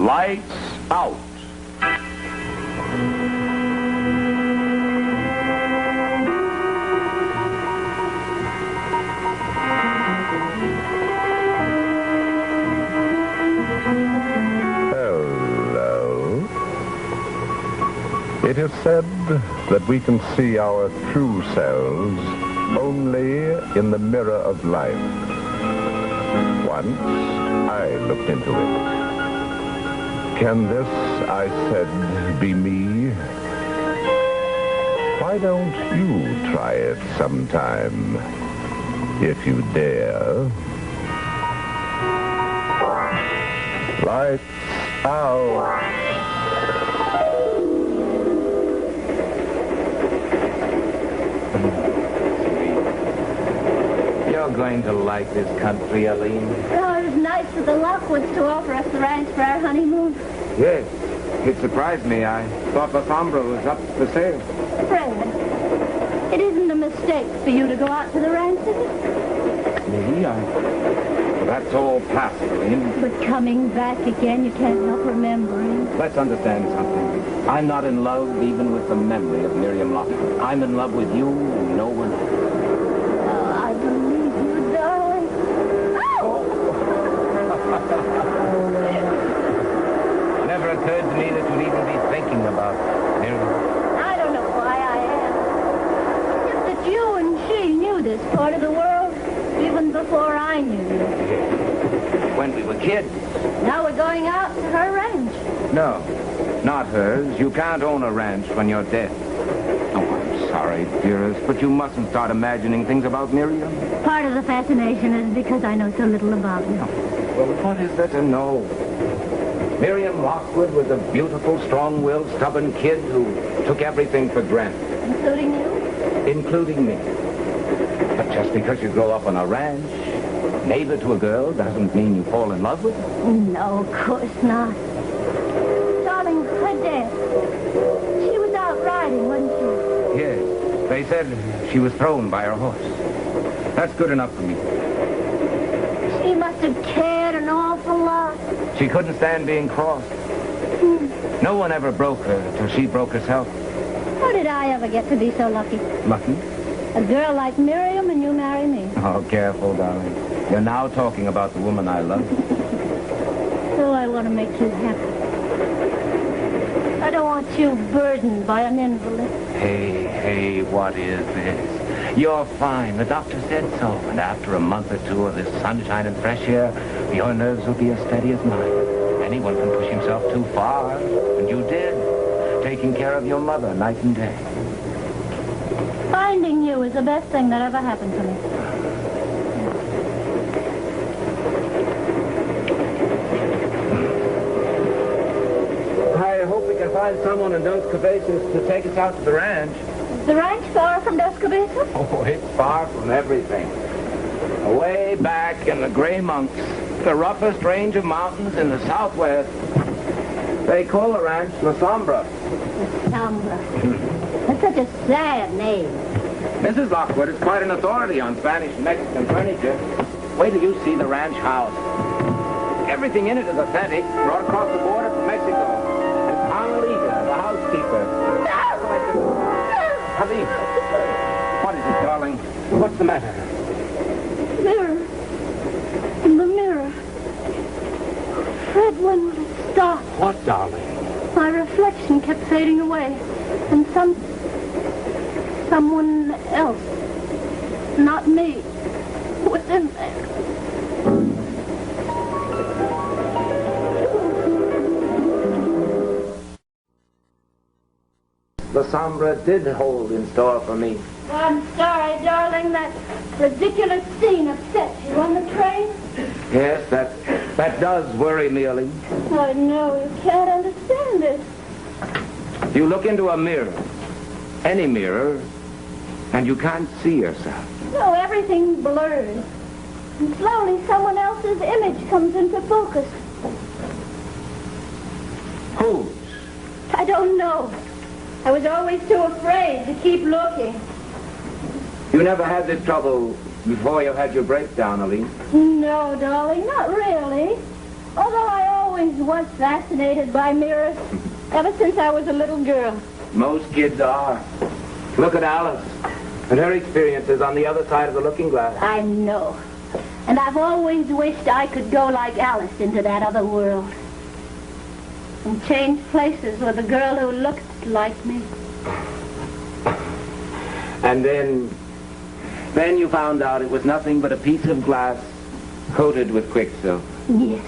Lights out. Hello. It is said that we can see our true selves only in the mirror of life. Once I looked into it. Can this, I said, be me? Why don't you try it sometime, if you dare? Lights out. You're going to like this country, Aleen. Oh, it was nice of the Lockwoods to offer us the ranch for our honeymoon. Yes. It surprised me. I thought La Sombra was up for sale. Fred, it isn't a mistake for you to go out to the ranch, is it? Me? Well, that's all past, Aleen. But coming back again, you can't help remembering. Let's understand something. I'm not in love even with the memory of Miriam Lockwood. I'm in love with you and no one else. Oh, I believe you, darling. Never occurred to me that you'd even be thinking about Miriam. I don't know why I am. Just that you and she knew this part of the world even before I knew you. When we were kids. Now we're going out to her ranch. No, not hers. You can't own a ranch when you're dead. Oh, I'm sorry, dearest, but you mustn't start imagining things about Miriam. Part of the fascination is because I know so little about you. Well, what is there to know? Miriam Lockwood was a beautiful, strong-willed, stubborn kid who took everything for granted. Including you? Including me. But just because you grow up on a ranch, neighbor to a girl, doesn't mean you fall in love with her. No, of course not. Darling, her death. She was out riding, wasn't she? Yes. They said she was thrown by her horse. That's good enough for me. She must have cared an awful lot. She couldn't stand being crossed. No one ever broke her till she broke herself. How did I ever get to be so lucky? Lucky? A girl like Miriam and you marry me. Oh, careful, darling. You're now talking about the woman I love. So I want to make you happy. I don't want you burdened by an invalid. Hey, what is this? You're fine. The doctor said so. And after a month or two of this sunshine and fresh air, your nerves will be as steady as mine. Anyone can push himself too far. And you did. Taking care of your mother night and day. Finding you is the best thing that ever happened to me. I hope we can find someone in Dos Cabezas to take us out to the ranch. Is the ranch far from Dos Cabezas? Oh, it's far from everything. Away back in the Gray Monks, the roughest range of mountains in the southwest. They call the ranch La Sombra. Sombra. That's such a sad name. Mrs. Lockwood is quite an authority on Spanish and Mexican furniture. Wait till you see the ranch house. Everything in it is authentic, brought across the border from Mexico. And Carmelita, the housekeeper. Javi, what is it, darling? What's the matter? Mirror. In the mirror. Fred, when will it stop? What, darling? My reflection kept fading away. And someone else, not me, was in there. La Sombra did hold in store for me. I'm sorry, darling, that ridiculous scene upset you on the train. Yes, that does worry me, Aleen. I know you can't understand it. You look into a mirror, any mirror, and you can't see yourself. No, everything blurs. And slowly someone else's image comes into focus. Whose? I don't know. I was always too afraid to keep looking. You never had this trouble before you had your breakdown, Aleen? No, darling, not really. Although I always was fascinated by mirrors, ever since I was a little girl. Most kids are. Look at Alice and her experiences on the other side of the looking glass. I know. And I've always wished I could go like Alice into that other world. And change places with a girl who looked like me. And then you found out it was nothing but a piece of glass coated with quicksilver. Yes.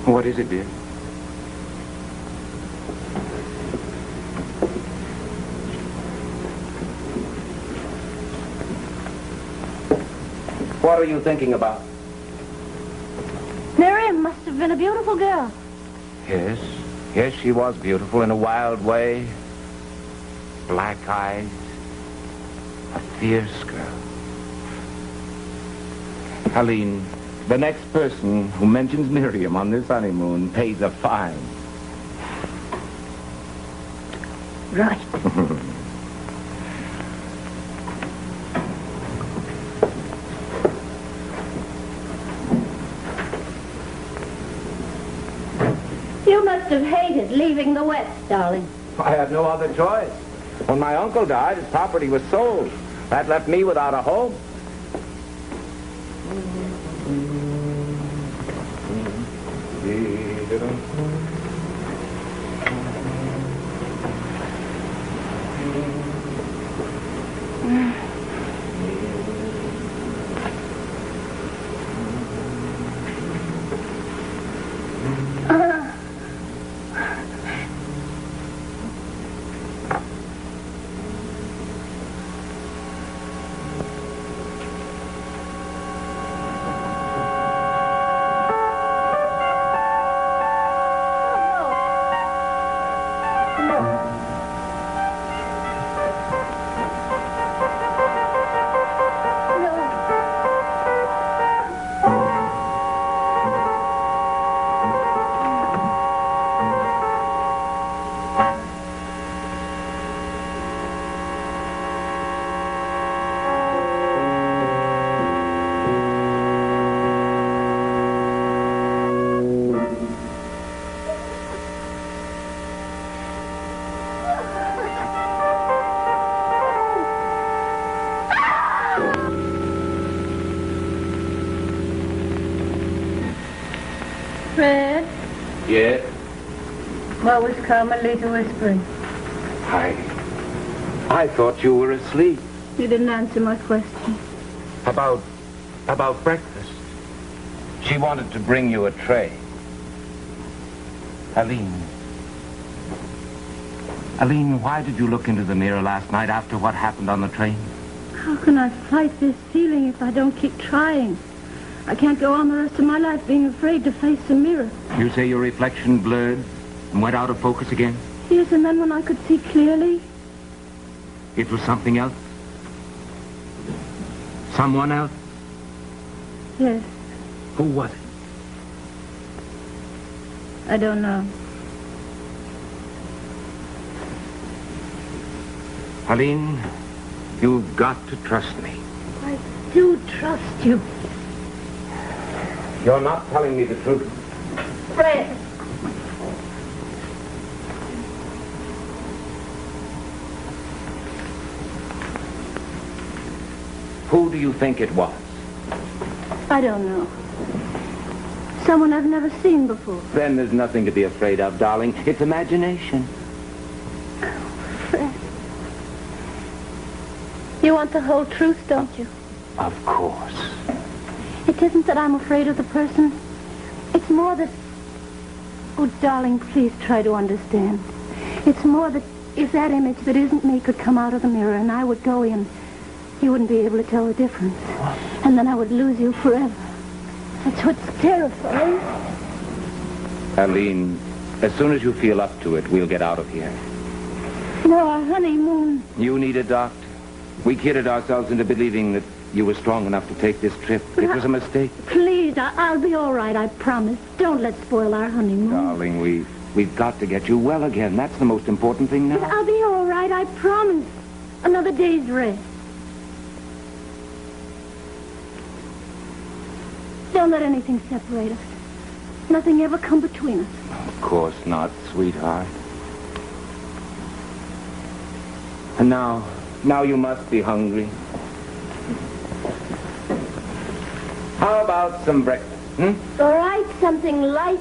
What is it, dear? What are you thinking about? Miriam must have been a beautiful girl. Yes. Yes, she was beautiful in a wild way. Black eyes. A fierce girl. Aleen, the next person who mentions Miriam on this honeymoon pays a fine. Right. You must have hated leaving the West, darling. I had no other choice. When my uncle died, his property was sold. That left me without a home. Fred? Yes? What was Carmelita whispering? I thought you were asleep. You didn't answer my question. About breakfast. She wanted to bring you a tray. Aleen, why did you look into the mirror last night after what happened on the train? How can I fight this feeling if I don't keep trying? I can't go on the rest of my life being afraid to face the mirror. You say your reflection blurred and went out of focus again? Yes, and then when I could see clearly... It was something else? Someone else? Yes. Who was it? I don't know. Aleen, you've got to trust me. I do trust you. You're not telling me the truth. Fred. Who do you think it was? I don't know. Someone I've never seen before. Then there's nothing to be afraid of, darling. It's imagination. Fred. You want the whole truth, don't you? Of course. It isn't that I'm afraid of the person. It's more that... Oh, darling, please try to understand. It's more that if that image that isn't me could come out of the mirror and I would go in, you wouldn't be able to tell the difference. And then I would lose you forever. That's what's terrifying. Aleen, as soon as you feel up to it, we'll get out of here. No, our honeymoon. You need a doctor. We kidded ourselves into believing that you were strong enough to take this trip. It was a mistake. Please, I'll be all right, I promise. Don't let's spoil our honeymoon. Darling, We've got to get you well again. That's the most important thing now. I'll be all right, I promise. Another day's rest. Don't let anything separate us. Nothing ever come between us. Of course not, sweetheart. And now you must be hungry. How about some breakfast, All right, something light.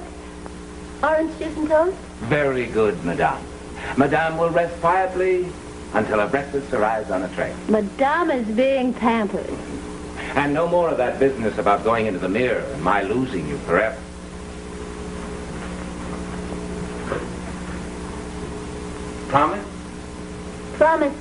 Orange juice and toast? Very good, Madame. Madame will rest quietly until her breakfast arrives on a tray. Madame is being pampered. And no more of that business about going into the mirror and my losing you forever. Promise? Promise.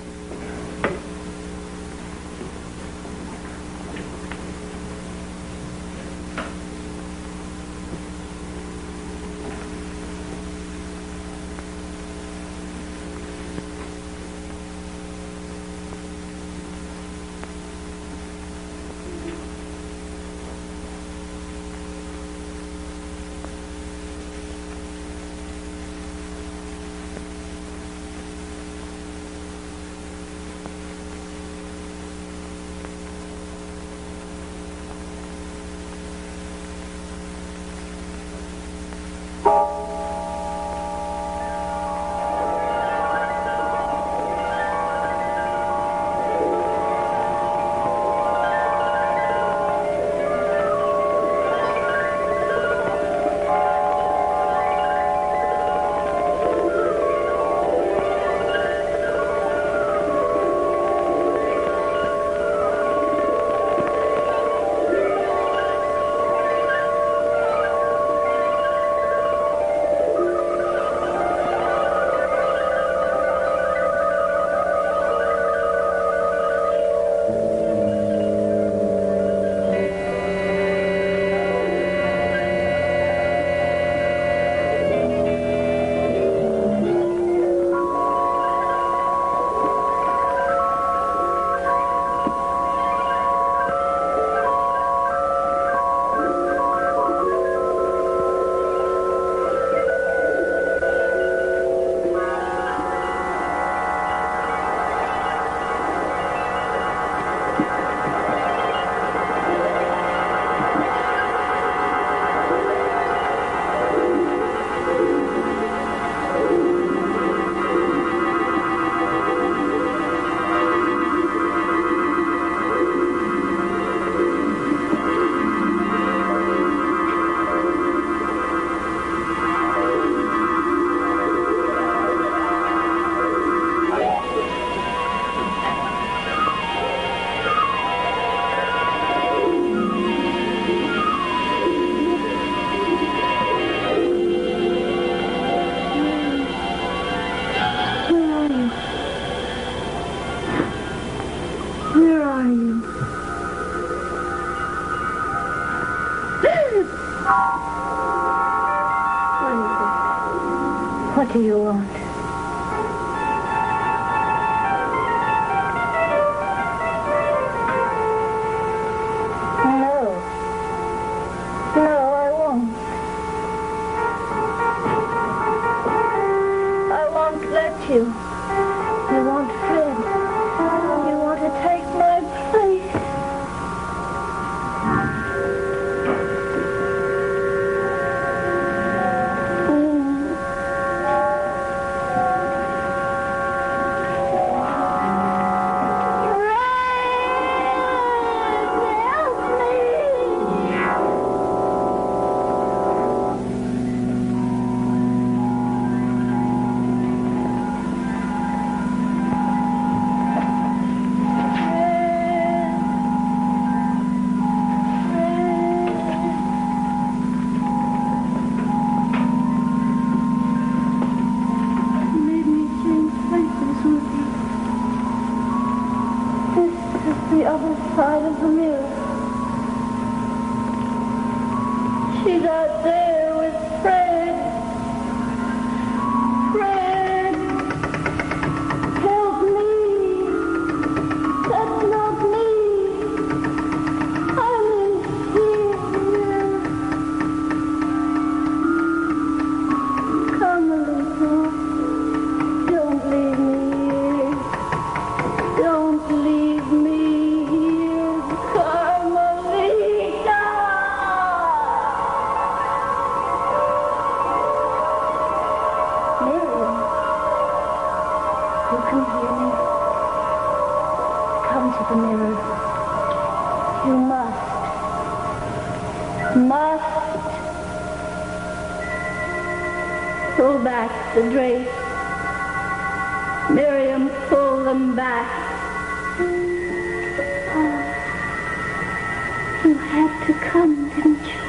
What do you want? No. No, I won't. I won't let you. You want Fred. You want to take my place. Come Come here, Miriam. Come to the mirror. You must. Pull back the drapes. Miriam, pull them back. Oh, you had to come, didn't you?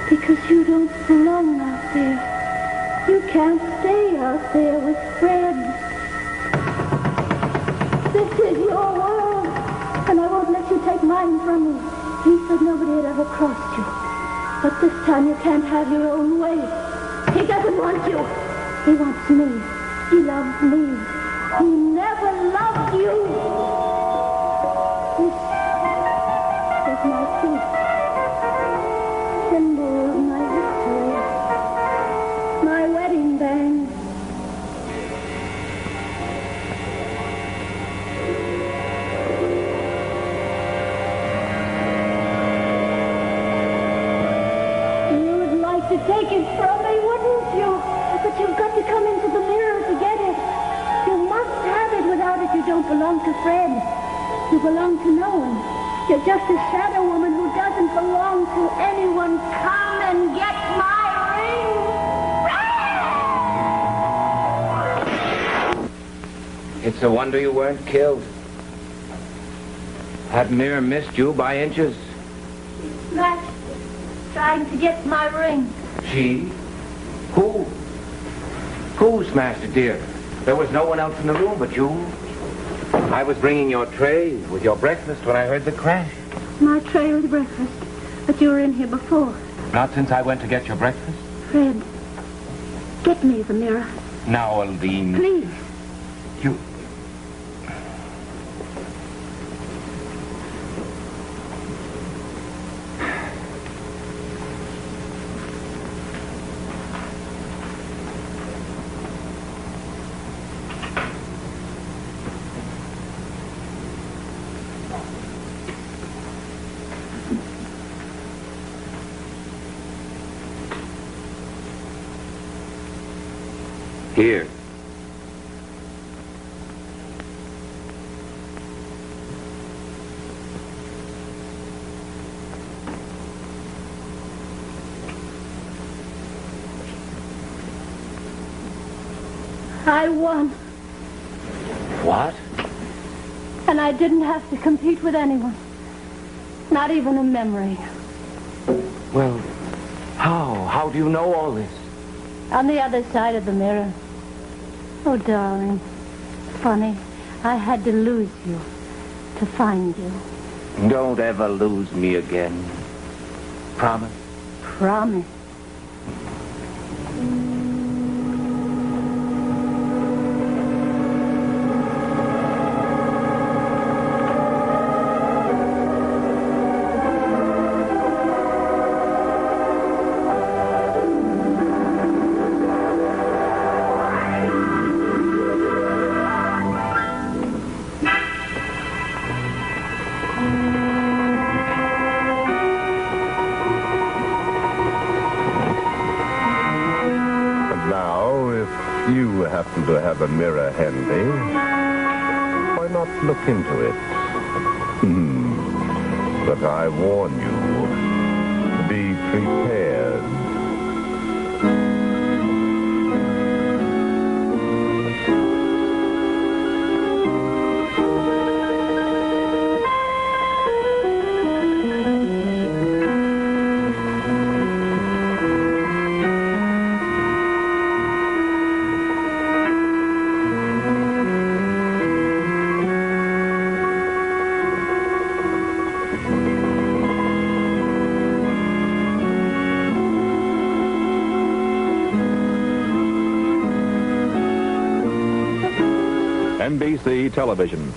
Because you don't belong out there. You can't stay out there with Fred. This is your world, and I won't let you take mine from me. He said nobody had ever crossed you. But this time you can't have your own way. He doesn't want you. He wants me. He loves me. He never loved you. This is my peace. Symbol of my victory. My wedding band. You'd like to take it from me, wouldn't you? But you've got to come into the mirror to get it. You must have it. Without it, you don't belong to Fred. You belong to no one. You're just a shadow woman who doesn't belong to anyone. Come and get my ring. It's a wonder you weren't killed. That mirror missed you by inches. She smashed it, trying to get my ring. She? Who? Who smashed it, dear? There was no one else in the room but you. I was bringing your tray with your breakfast when I heard the crash. My tray with breakfast. But you were in here before. Not since I went to get your breakfast? Fred, get me the mirror. Now, Aleen. Please. You... Here. I won. What? And I didn't have to compete with anyone. Not even a memory. Well, how? How do you know all this? On the other side of the mirror. Oh, darling. Funny. I had to lose you to find you. Don't ever lose me again. Promise? Promise. To have a mirror handy, why not look into it? But I warn you, be prepared. NBC Television.